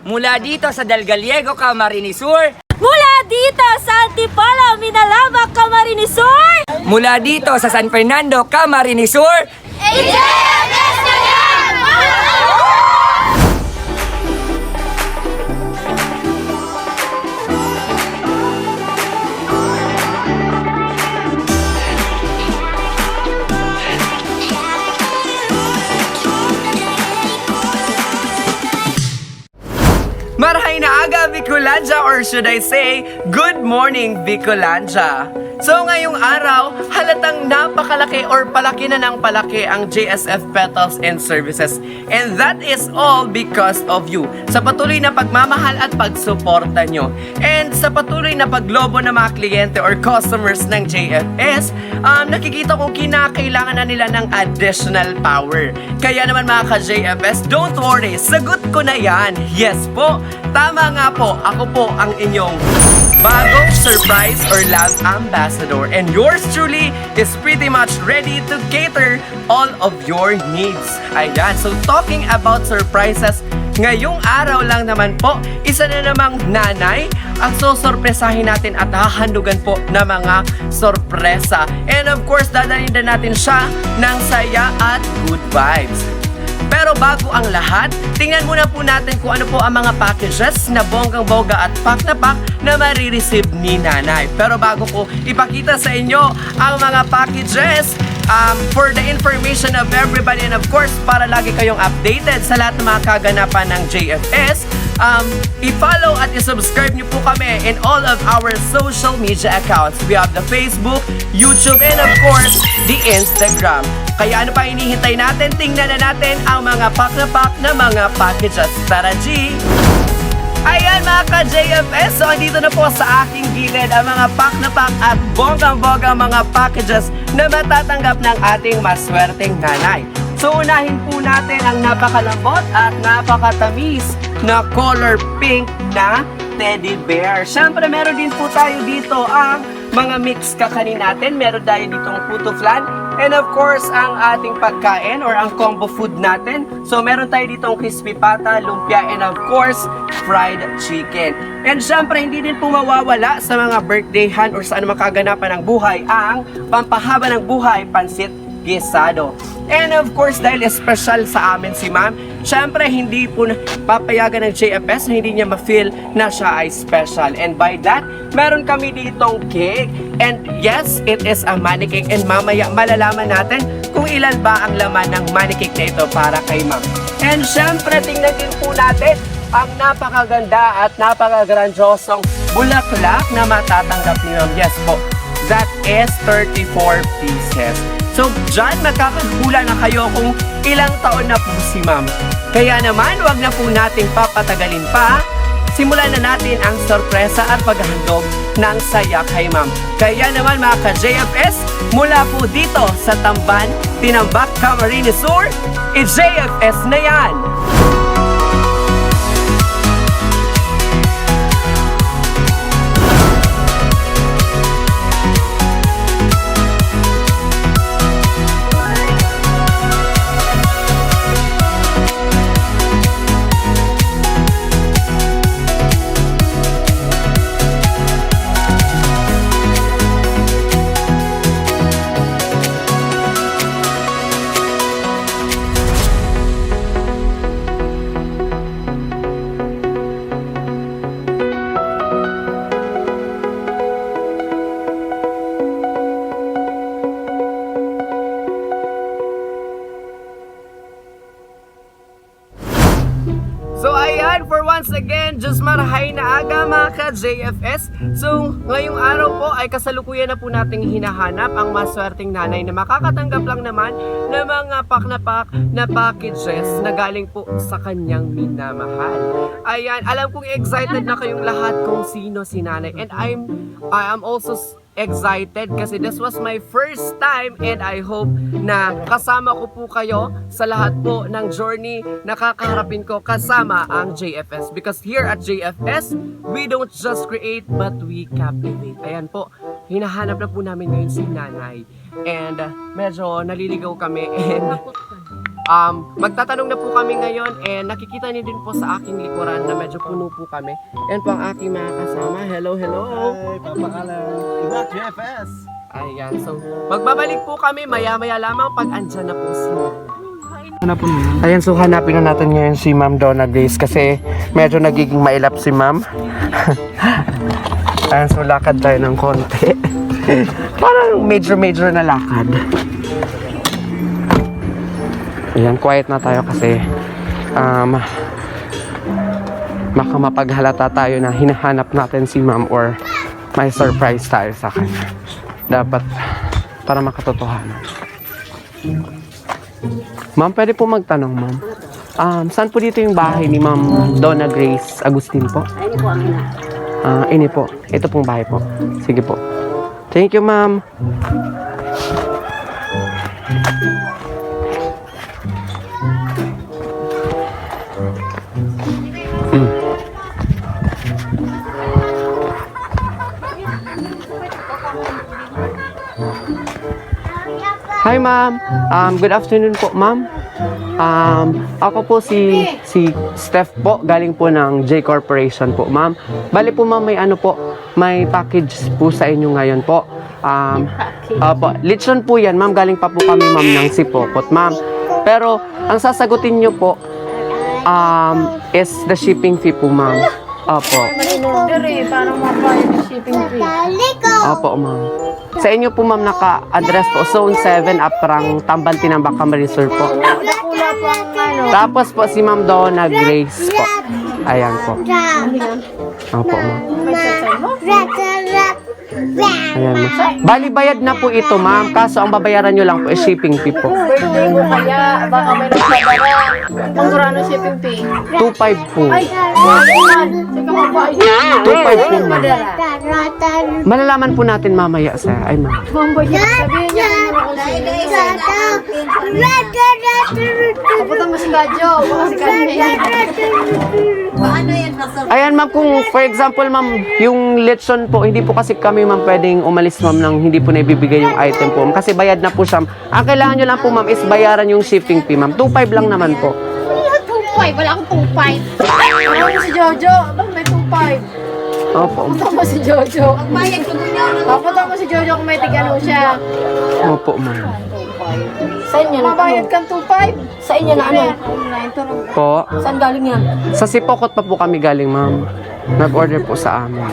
Mula dito sa Del Gallego, Camarines Sur. Mula dito sa Antipolo, Minalaba, Camarines Sur. Mula dito sa San Fernando, Camarines Sur. JFS na yan! Marahay na aga, Bicolandia, or should I say, good morning, Bicolandia. So ngayong araw, halatang napakalaki or palaki na ng palaki ang JSF Petals and Services. And that is all because of you. Sa patuloy na pagmamahal at pagsuporta nyo. And sa patuloy na paglobo ng mga kliyente or customers ng JFS, nakikita kong kinakailangan na nila ng additional power. Kaya naman mga ka-JFS, don't worry, sagot ko na yan. Yes po, tama nga po, ako po ang inyong bagong surprise or love ambassador, and yours truly is pretty much ready to cater all of your needs. Ayan, so talking about surprises, ngayong araw lang naman po, isa na namang nanay ang susurpresahin natin at hahandugan po na mga sorpresa. And of course, dadalhin din natin siya ng saya at good vibes. Pero bago ang lahat, tingnan muna po natin kung ano po ang mga packages na bonggang-bongga at pack na pack na marireceive ni nanay. Pero bago ko ipakita sa inyo ang mga packages, for the information of everybody and of course para lagi kayong updated sa lahat ng mga kaganapan ng JFS, i-follow at i-subscribe niyo po kami in all of our social media accounts. We have the Facebook, YouTube, and of course, the Instagram. Kaya ano pa hinihintay natin? Tingnan na natin ang mga pack na mga packages. Tara, G! Ayan mga ka-JFS, so andito na po sa aking gilid ang mga pack at bonggang-bonggang mga packages na matatanggap ng ating maswerteng nanay. So unahin po natin ang napakalambot at napakatamis na color pink na teddy bear. Siyempre meron din po tayo dito ang mga mix kakanin natin. Meron tayo ditong puto flan. And of course, ang ating pagkain or ang combo food natin. So meron tayo ditong crispy pata, lumpia, and of course, fried chicken. And syempre, hindi din po mawawala sa mga birthdayhan or sa anumang kaganapan ng buhay ang pampahaba ng buhay, pansit gisado. And of course, dahil special sa amin si ma'am, syempre hindi po papayagan ng JFS na hindi niya ma-feel na siya ay special. And by that, meron kami ditong cake. And yes, it is a money cake. And mamaya malalaman natin kung ilan ba ang laman ng money cake na ito para kay ma'am. And syempre, tingnan din po natin ang napakaganda at napakagrandiosong bulaklak na matatanggap ni ma'am. Yes po, that is 34 pieces. So, dyan magkakagula na kayo kung ilang taon na po si ma'am. Kaya naman, wag na po nating papatagalin pa. Simulan na natin ang sorpresa at paghahandog ng saya kay ma'am. Kaya naman mga ka-JFS, mula po dito sa Tamban, Tinambak, Camarines Sur, i-JFS na yan! So ayan, for once again, just marahay na aga mga ka-JFS. So ngayong araw po ay kasalukuyan na po nating hinahanap ang maswerteng nanay na makakatanggap lang naman ng mga pack na packages na galing po sa kanyang minamahal. Ayan, alam kong excited na kayong lahat kung sino si nanay. And I am also excited kasi this was my first time and I hope na kasama ko po kayo sa lahat po ng journey na kakaharapin ko kasama ang JFS. Because here at JFS, we don't just create but we captivate. Ayan po, hinahanap na po namin ngayon si nanay. And medyo naliligaw kami and Magtatanong na po kami ngayon and nakikita niyo din po sa aking likuran na medyo puno po kami. Yan po ang aking mga kasama. Hello, hello! Hi, papakalan. Iba, JFS. Ayan, so magbabalik po kami maya-maya lamang pag andyan na po si Ayan, so hanapin na natin ngayon si Ma'am Donna Grace kasi medyo nagiging mailap si Ma'am. Ayan, so lakad tayo ng konti. Parang major na lakad. Ayan, quiet na tayo kasi baka mapaghalata tayo na hinahanap natin si Ma'am or may surprise tayo sa kanya. Dapat para makatotohanan. Ma'am, pwede po magtanong, ma'am. Saan po dito yung bahay ni Ma'am Donna Grace Agustin po? Ay, po, amin na. Ini po. Ito pong bahay po. Sige po. Thank you, ma'am. Hi, ma'am. Good afternoon po, ma'am. Ako po si Steph po, galing po ng J Corporation po, ma'am. Bali po, ma'am, may package po sa inyo ngayon po. Opo, lechon po yan, ma'am. Galing pa po kami, ma'am, ng Sipokot, ma'am. Pero, ang sasagutin nyo po, is the shipping fee po, ma'am. Opo. In-order parang mabayad yung shipping fee. Opo, ma'am. Sa inyo po, ma'am, naka-address po, Zone 7, Aprang, Tamban, Tinambak, Camarines Sur po. Nakula po ang ano. Tapos po si Ma'am Donna Grace po. Ayan po. Opo, ma'am. May satsay mo? Ayan, ma'am. Bali, bayad na po ito, ma'am. Kaso ang babayaran nyo lang po is shipping fee po. Birthday mo kaya, baka may nagsabara. Pangurano shipping fee. 2.5 po. Ay, man. Sige mo ba? 2.5 po, ma'am. Madara. Malalaman po natin mamaya sa... Ay, ma'am. Mamboy niya. Sabihin niya kung ano kung Kaputan mo si Gadyo. Baka si Gadyo yan. Ayan, ma'am, kung for example, ma'am, yung lechon po, hindi po kasi kami, ma'am, pwedeng umalis, ma'am, nang hindi po naibibigay yung item po, ma'am. Kasi bayad na po siya. Ang kailangan nyo lang po, ma'am, is bayaran yung shipping fee, ma'am. 2.5 lang naman po. Wala akong 2.5. Ano mo si Jojo? Bakit may 2.5? Opo. Papunta mo si Jojo. Papunta mo si Jojo kung may tig-ano siya. Opo, ma'am. Sa inyo na mabayad kang 2.5? Sa inyo na ano? Po. Saan galing yan? Sa Sipokot pa po kami galing, ma'am. Nag-order po sa amin.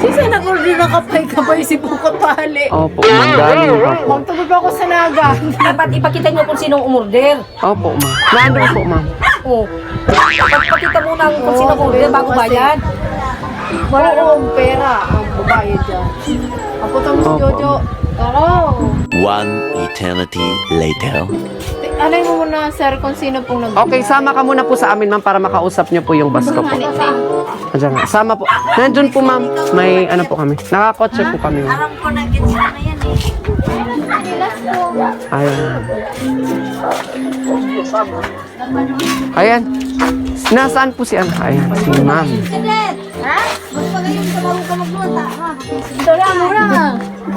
Sisi nag-order na kapay si Bukot Pali. Opo, ma'am. Galing pa po. Magtugod pa ako sa Naga. Dapat ipakita niyo kung sinong umorder. Opo, ma'am. Nandun po, ma'am. Oo. Dapat pakita muna kung sinong umorder bago bayad. Wala akong pera. Ang babayad dyan. Papunta mo si Opo. Jojo. Oo. One eternity later. Alay mo muna, sir, kung sino pong nag- Okay, sama ka muna po sa amin, ma'am, para makausap niyo po yung bus ko po. Diyan nga. Sama po. Nandun po, ma'am. May ano po kami. Nakakotse po kami, ma'am. Aram ko na gets na yan Ayan. Ayan. Nasaan po si ano? Ayan, si ma'am. Ha? Ba't pa ngayon sa bago ka magluta? Ito lang, mura nga.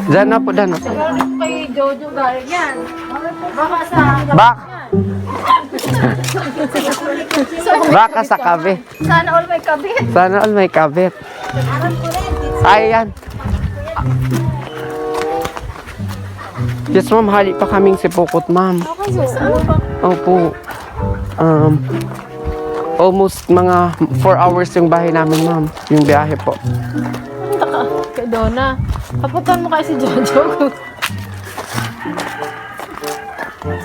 Diyan na po, diyan na po. Siguro kay Jojo galing yan. Baka sa... Baka sa kabe. Sana all may kabit. Sana all may kabit. Ayan. Yes, ma'am. Hali pa kaming Sipokot, ma'am. Opo. Almost mga 4 hours yung bahay namin, ma'am. Yung biyahe po. Kay Donna. Kaputan mo kayo si Jojo.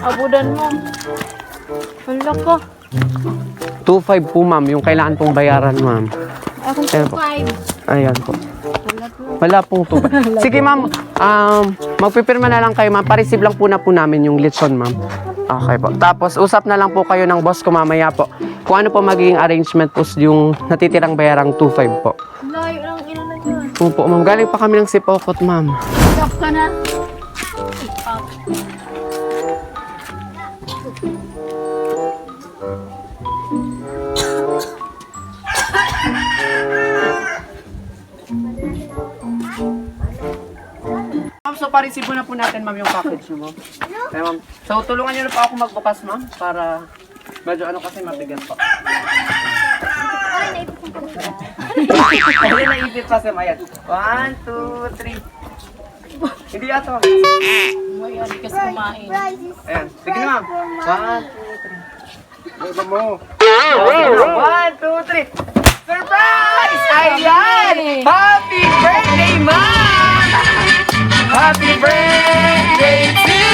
Abudan mo. Wala ka. 2.5 po, ma'am. Yung kailangan pong bayaran, ma'am. Akong Ayan po. 2.5. Ayan po. Wala pong 2.5. Sige, ma'am. Magpipirma na lang kayo, ma'am. Pa-receive lang po namin yung lechon, ma'am. Okay po. Tapos, usap na lang po kayo ng boss ko mamaya po. Kung ano po magiging arrangement po yung natitirang bayarang 2.5 po. Layo lang ina na yun. Opo, ma'am. Galing pa kami ng Sipokot, ma'am. Stop ka na. So so pa-receive na po natin, ma'am, yung package mo. Okay, ma'am. So, tulungan niyo na po ako magbukas, ma'am, para medyo ano kasi mabigat po. Ay, naipit pa si Mayan. 1, 2, 3. Hindi ato. Ayan, kasi kumain. Ayan, sige na, ma'am. 1, 2, 3. Ano mo? 1, 2, 3. Surprise! Ayan! Happy birthday, ma'am! Happy birthday to you!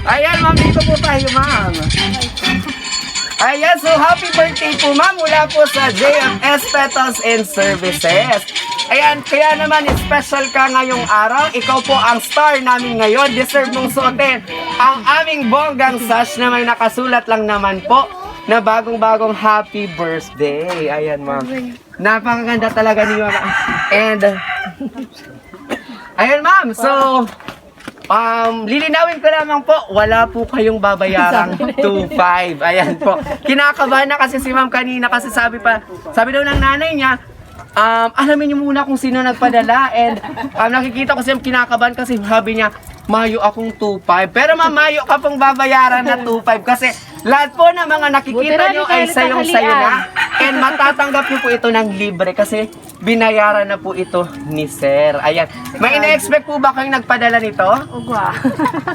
Ayan, ma'am, dito po tayo, ma'am. Ayan, so happy birthday po, ma'am, mula po sa JFS Petals and Services. Ayan, kaya naman special ka ngayong araw. Ikaw po ang star namin ngayon. Deserve mong suotin ang aming bonggang sash na may nakasulat lang naman po na bagong-bagong happy birthday. Ayan, ma'am. Napakaganda talaga ni ma'am. And, ayan, ma'am. So, lilinawin ko lamang po, wala po kayong babayarang 2.5. Ayan po. Kinakabahan na kasi si ma'am kanina kasi sabi daw ng nanay niya, alamin niyo muna kung sino nagpadala and nakikita ko siya kinakabahan kasi sabi niya, mayo akong 2.5. Pero ma'am, mayo ka pong babayaran na 2.5 kasi lahat po ng mga nakikita niyo ay sayong-sayo na and matatanggap niyo po ito ng libre kasi binayaran na po ito ni Sir. Ayan. May ina-expect po ba kayong nagpadala nito? Ugwa.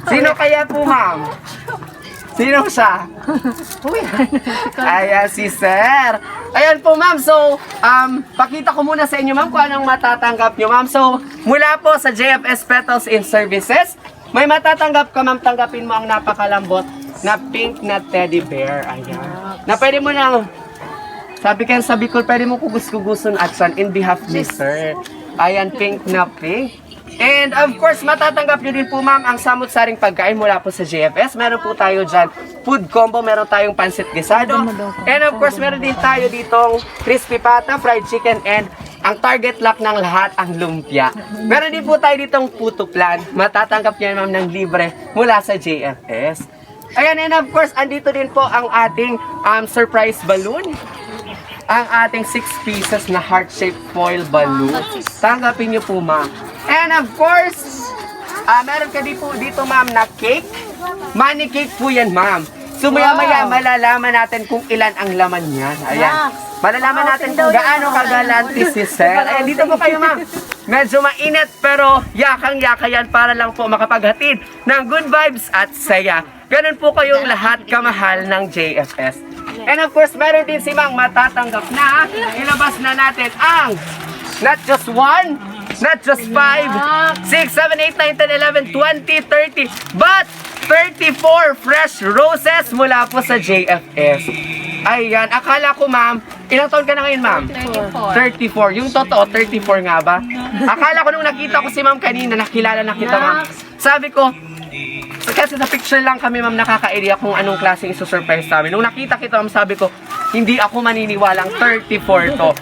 Sino kaya po, ma'am? Sino siya? Ayan, si Sir. Ayan po, ma'am. So, pakita ko muna sa inyo, ma'am, kung anong matatanggap nyo, ma'am. So, mula po sa JFS Petals and Services, may matatanggap ka, ma'am. Tanggapin mo ang napakalambot na pink na teddy bear. Ayan. Na pwede mo na, sabi ko, pwede mo kugus-kugusun action in behalf ni Sir. Ayan, pink na pink. And of course, matatanggap nyo din po, ma'am, ang samut-saring pagkain mula po sa JFS. Meron po tayo dyan food combo, meron tayong pansit gisado. And of course, meron din tayo ditong crispy pata, fried chicken, and ang target lock ng lahat, ang lumpia. Meron din po tayo ditong puto plan. Matatanggap nyo, ma'am, ng libre mula sa JFS. Ayan, and of course, andito din po ang ating surprise balloon. Ang ating 6 pieces na heart-shaped foil balloon. Tanggapin nyo po, ma'am. And of course, meron ka dito, ma'am, na cake. Money cake po yan, ma'am. So, maya-maya, malalaman natin kung ilan ang laman niyan. Ayan. Malalaman natin kung gaano kagalante si Sir. Ayan, dito po kayo, ma'am. Medyo mainit, pero yakang-yaka yan para lang po makapaghatid ng good vibes at saya. Ganun po kayong lahat kamahal ng JFS. And of course, meron din si Mang matatanggap na ilabas na natin ang not just 1, not just 5, 6, 7, 8, 9, 10, 11, 20, 30, but 34 fresh roses mula po sa JFS. Ayan, akala ko, ma'am, ilang taon ka na ngayon, ma'am? 34. Yung totoo, 34 nga ba? Akala ko nung nakita ko si ma'am kanina, nakilala na kita, ma'am. Sabi ko, kasi sa picture lang kami, ma'am, nakaka-idea kung anong klaseng isusurprise namin. Nung nakita kita, ma'am, sabi ko, hindi ako maniniwalang 34 to.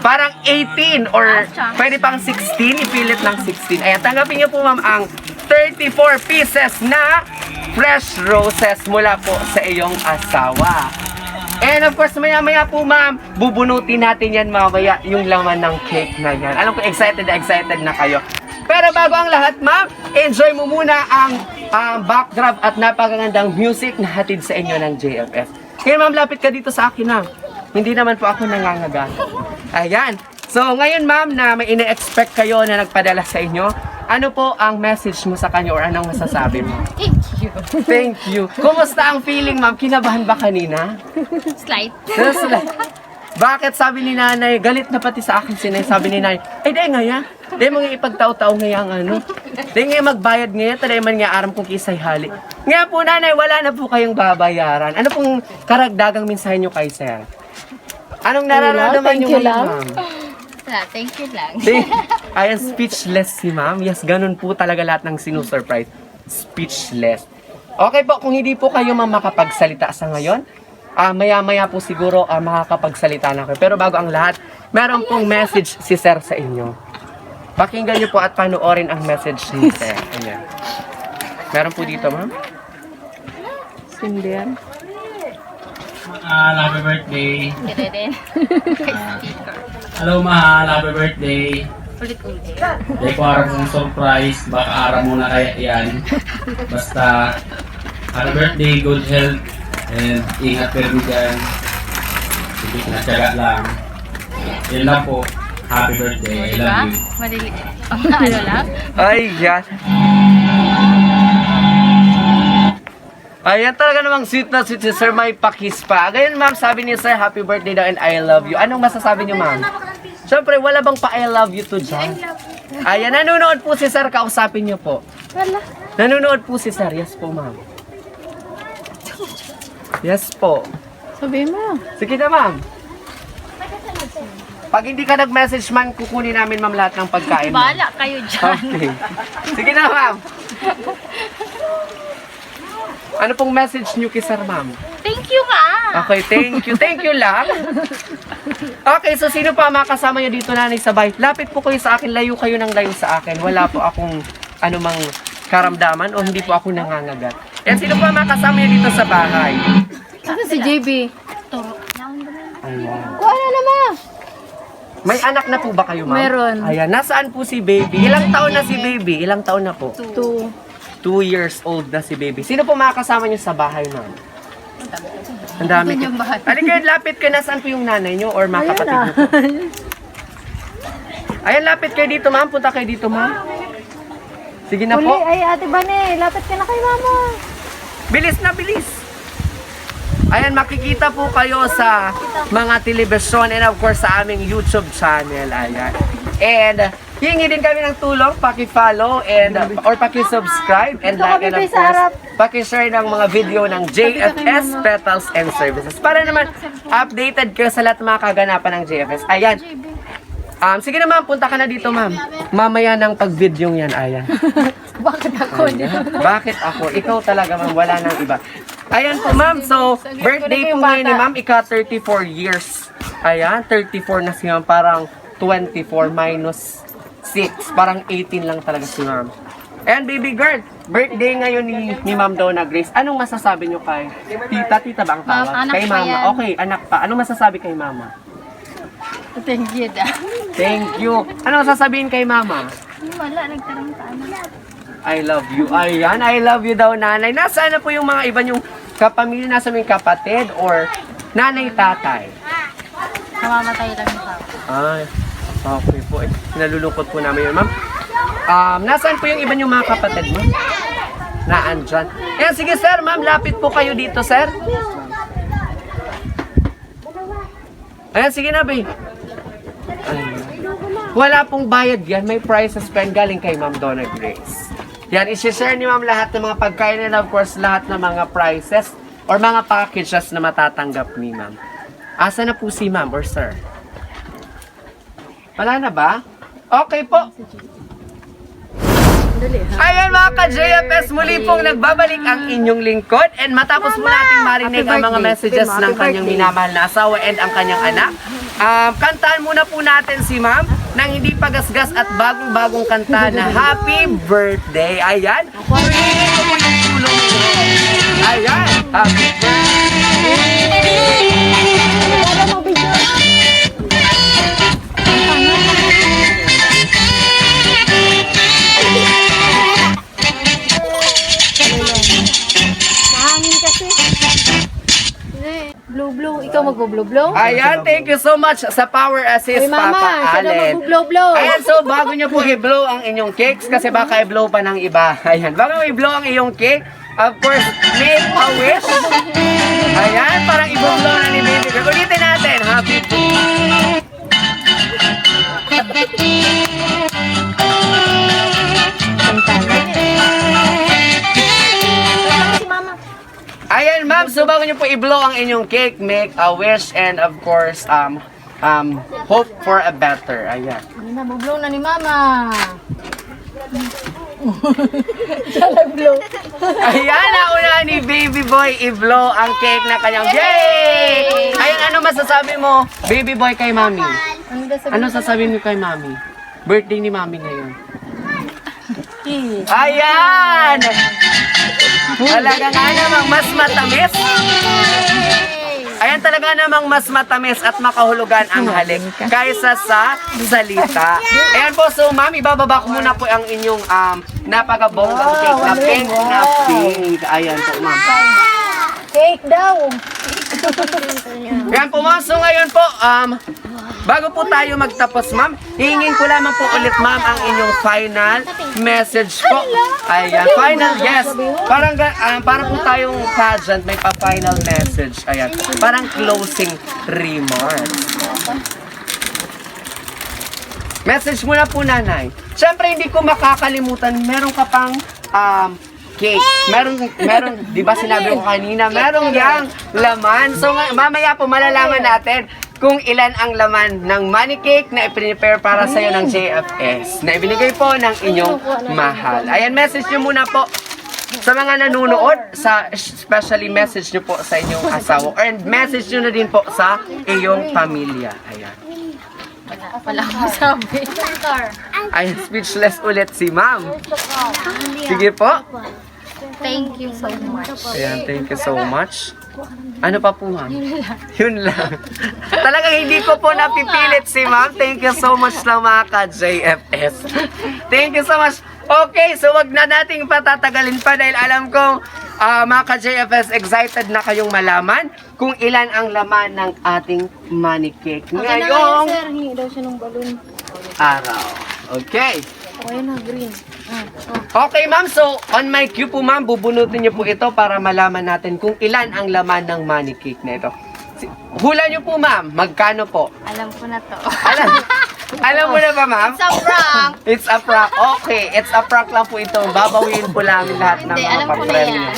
Parang 18 or pwede pang 16, ipilit ng 16. Ayan, tanggapin niyo po, ma'am, ang 34 pieces na fresh roses mula po sa iyong asawa. And of course, maya-maya po, ma'am, bubunutin natin yan mamaya yung laman ng cake na yan. Alam ko, excited na kayo. Pero bago ang lahat, ma'am, enjoy mo muna ang backdrop at napakagandang music na hatid sa inyo ng JFS. Kaya, ma'am, lapit ka dito sa akin, ma'am. Hindi naman po ako nangangaga. Ayan. So, ngayon, ma'am, na may ine-expect kayo na nagpadala sa inyo, ano po ang message mo sa kanya or anong masasabi mo? Thank you. Thank you. Kumusta ang feeling, ma'am? Kinabahan ba kanina? Slight. Bakit sabi ni nanay, galit na pati sa akin sinay, sabi ni nanay, ay day nga ya, day mga ipagtao-tao ngayang ano, day nga magbayad ngayon, taday man nga aram kong kisay hali. Ngayon po nanay, wala na po kayong babayaran. Ano pong karagdagang mensahe nyo kay Sir? Anong nararamdaman nyo ngayon, ma'am? Thank you lang. Ayan, speechless si ma'am. Yes, ganun po talaga lahat ng sinusurprise. Speechless. Okay po, kung hindi po kayo ma'am makapagsalita sa ngayon, maya-maya po siguro makakapagsalita na kayo. Pero bago ang lahat, meron pong message si Sir sa inyo. Pakinggan niyo po at panoorin ang message ni Sir. Ayan. Meron po dito, ma'am. Sindihan. Mahal, happy birthday. Kita din. Kay speaker. Hello, mahal, happy birthday. Ulit-ulit. Hindi ko harap ng surprise. Baka araw muna kaya yan. Basta, happy birthday, good health, and ingat kayo dyan. Sige, natsaga lang. Yun lang po. Happy birthday. I Diba? love you. Maliliit. Ano lang? Ayan. Ayan talaga namang sweet na sweet si Sir, may pakis pa. Ngayon ma'am, sabi ni Sir, happy birthday daw and I love you. Anong masasabi niyo ma'am? Siyempre, wala bang pa I love you to dyan? Ayan, nanonood po si Sir, kausapin niyo po. Wala. Nanonood po si Sir, yes po ma'am. Yes po. Sabi mo. Sige na ma'am. Pag hindi ka nag-message man, kukunin namin ma'am lahat ng pagkain mo. Bahala kayo dyan. Okay. Sige na ma'am. Ano pong message niyo kay Sir ma'am? Thank you ka. Okay, thank you. Thank you lang. Okay, so sino pa makasama niyo dito nanay sa bahay? Lapit po kayo sa akin, layo kayo ng layo sa akin. Wala po akong anumang karamdaman o hindi po ako nangangagat. Yan, sino pa makasama niyo dito sa bahay? Ano si JB? Turo. Ayan. Kuha na naman. May anak na po ba kayo, ma'am? Meron. Ayan, nasaan po si baby? Ilang taon na si baby? Ilang taon na po? 2. 2 years old na si baby. Sino po makakasama niyo sa bahay, ma'am? Ang dami. Yung bahay. Halika, lapit kayo. Nasaan po yung nanay niyo or mga kapatid niyo po? Ayan, lapit kayo dito, ma'am. Punta kayo dito, ma'am. Sige na Uli, po. ay ate Bane, lapit ka na kay mama. Bilis na, bilis. Ayan, makikita po kayo sa mga telebisyon and of course sa aming YouTube channel. Ayan. And hingi din kami ng tulong, paki-follow and or paki-subscribe and Ito, like and of kami sa harap. course paki-share ng mga video ng JFS Petals and Services para naman updated kayo sa lahat ng mga kaganapan ng JFS. Ayan. Sige na ma'am, punta ka na dito ma'am. Mamaya ng pag-video yan, ayan. Bakit ako? Ayan. Bakit ako? Ikaw talaga ma'am, wala nang iba. Ayan po ma'am, so birthday po ngayon ni ma'am, ika 34 years. Ayan, 34 na si ma'am, parang 24 minus 6, parang 18 lang talaga si ma'am. Ayan baby girl, birthday ngayon ni ma'am Donna Grace. Anong masasabi nyo kay tita ba ang tawag? Ma'am, anak Kay pa mama, yan. okay, anak pa. Anong masasabi kay mama? Thank you da. Thank you. Anong sasabihin kay mama? Wala, nagtarang ka na. I love you. Ayan, I love you daw nanay. Nasaan na po yung mga iba yung kapamilya, nasa yung kapatid or nanay, tatay? Namamatay lang yung tao. Ay, okay po. Nalulungkot po namin yun, ma'am. Nasaan po yung iba yung mga kapatid mo? Naandyan. Ayan, sige sir, ma'am, lapit po kayo dito, sir. Ayan, sige na, babe. Ayan. Wala pong bayad yan. May prices pa yan galing kay Ma'am Donna Grace. Yan, isi-share ni Ma'am lahat ng mga pagkain and of course lahat ng mga prices or mga packages na matatanggap ni Ma'am. Asa na po si Ma'am or Sir? Wala na ba? Okay po. Ayan mga ka-JFS, muli pong nagbabalik ang inyong lingkod and matapos mo nating marinig ang mga messages ng kanyang minamahal na asawa and ang kanyang anak. Kantaan muna po natin si ma'am ng hindi pagasgas at bagong-bagong kanta na Happy Birthday. Ayan. Purihin ko po yung tulong nyo. Ayan. Happy Mahangin kasi. Blow-blow. Ikaw magbo-blow-blow? Ayan, thank you so much sa Power Assist, Ay, mama, Papa siya na Allen. magbo-blow-blow. Ayan, so bago nyo po i-blow ang inyong cakes, kasi baka i-blow pa ng iba. Ayan, bago mo i-blow ang iyong cake, of course, make a wish. Ayan, parang i-blow na ni Baby Girl. Ulitin natin, happy birthday. Ayan, ma'am, so bago nyo po i-blow ang inyong cake, make a wish and of course, hope for a better. Ayan. Nabublow na ni mama. Siya nag-blow. Ayan, nauna ni baby boy i-blow ang cake na kanyang yay! Ayan, ano masasabi mo, baby boy, kay mami? Ano sasabihin mo kay mami? Birthday ni mami ngayon. Ayan! Talaga nga namang mas matamis. Ayan talaga namang mas matamis at makahulugan ang halik kaysa sa salita. Ayan po, so ma'am, ibababa ko muna po ang inyong napakabonggang cake na pink na pink. Ayan po, ma'am. Cake daw. Ayan po, ma'am. So ngayon po, bago po tayo magtapos, ma'am, hihingin ko lamang po ulit, ma'am, ang inyong final message po. Ayan, final, yes. Parang, para po tayong pageant, may pa-final message. Ayan, parang closing remarks. Message muna po, nanay. Siyempre, hindi ko makakalimutan, meron ka pang cake. Meron, di ba sinabi ko kanina, meron yang laman. So, mamaya po malalaman natin kung ilan ang laman ng money cake na i-prepare para sa'yo ng JFS na ibinigay po ng inyong mahal. Ayan, message nyo muna po sa mga nanonood, especially message nyo po sa inyong asawa and message nyo na din po sa iyong pamilya. Ayan. Wala akong sabi. Ayan, speechless ulit si ma'am. Sige po. Thank you so much. Ayan, thank you so much. Ano pa po, ma'am? Yun lang. Talagang hindi ko po napipilit si ma'am. Thank you so much lang mga ka-JFS. Thank you so much. Okay, so wag na nating patatagalin pa dahil alam kong mga ka-JFS, excited na kayong malaman kung ilan ang laman ng ating money cake ngayong Sir, hingi daw siya ng balon. araw. Okay. Ayun na, green. Okay, ma'am. So, on my cue po, ma'am, bubunutin niyo po ito para malaman natin kung ilan ang laman ng money cake na ito. Hula niyo po, ma'am. Magkano po? Alam ko na to. Alam mo na ba, ma'am? Sa prank. It's a prank. Okay, it's a prank lang po ito. Babawiin po namin lahat ng Hindi, mga alam ko na papremyo. yan.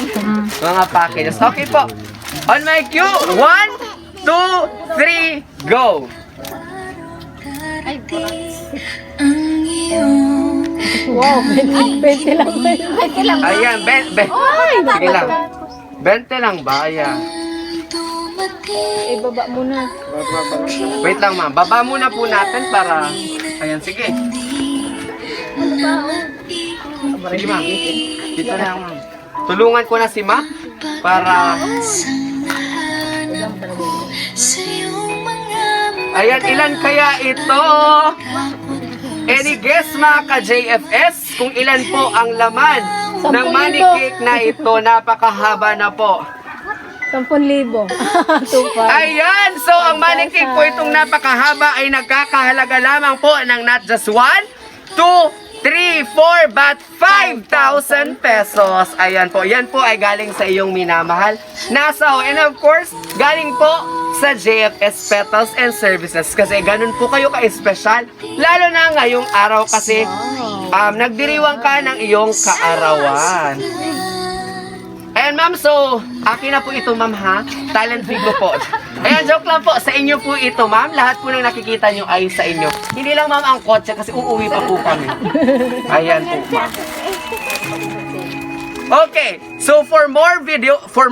Mga packages. Okay po. On my cue, 1, 2, 3, go! Wow, 20 lang. Ayan, sige lang. 20 lang ba? Ayan. Ibaba mo na. Wait lang, ma'am. Baba muna po natin para... Ayan, sige. Sige, ma'am. Dito na, ma'am. Tulungan ko na si ma'am para... Ayan, ilan kaya ito? Any guess, mga ka-JFS? Kung ilan po ang laman ng money cake na ito? Napakahaba na po. 10,000. 2,500. Ayan! So, ang money cake po itong napakahaba ay nagkakahalaga lamang po ng not just 1, 2, 3, 4, but 5,000 pesos. Ayan po. Yan po ay galing sa iyong minamahal na asawa. And of course, galing po sa JFS Petals and Services. Kasi ganun po kayo ka-espesyal. Lalo na ngayong araw kasi nagdiriwang ka ng iyong kaarawan. Ayan, ma'am. So, akin na po ito, ma'am, ha? Talent video po. Ayan, joke lang po. Sa inyo po ito, ma'am. Lahat po ng nakikita nyo ay sa inyo. Hindi lang, ma'am, ang kotse kasi uuwi pa po kami. Ayan po, ma'am. Okay, so for more videos, for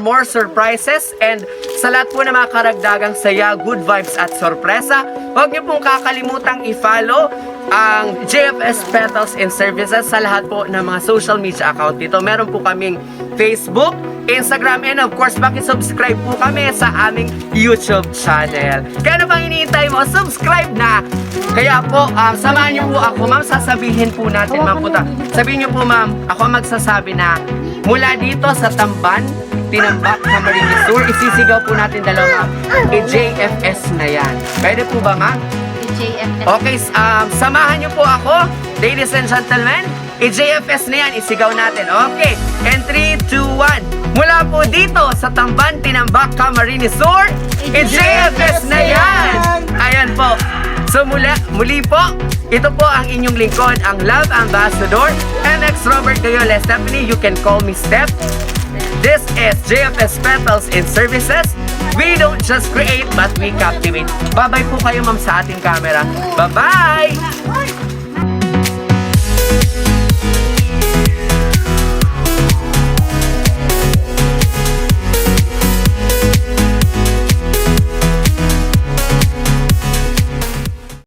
more surprises, and sa lahat po na mga karagdagang saya, good vibes at sorpresa, huwag niyo pong kakalimutang i-follow ang JFS Petals and Services sa lahat po ng mga social media account dito. Meron po kaming Facebook, Instagram, and of course, subscribe po kami sa aming YouTube channel. Kaya ano bang iniintay mo? Subscribe na! Kaya po, samahan niyo po ako, ma'am. Sasabihin po natin, ma'am. Sabihin niyo po, ma'am, ako magsasabi na mula dito sa Tamban, Tinambak, Camarines Sur, isisigaw po natin dalawa, JFS na yan. Pwede po ba, ma'am? JFS. Okay, samahan niyo po ako, ladies and gentlemen. JFS na yan, isigaw natin. Okay, and 3, 2, 1. Mula po dito sa Tamban, Tinambak, Camarines Sur, JFS na yan! Ayan po. So muli po, ito po ang inyong lingkod, ang Love Ambassador, MX Robert Gayola Stephanie. You can call me Steph. This is JFS Petals and Services. We don't just create, but we captivate. Bye-bye po kayo, ma'am, sa ating camera. Bye-bye!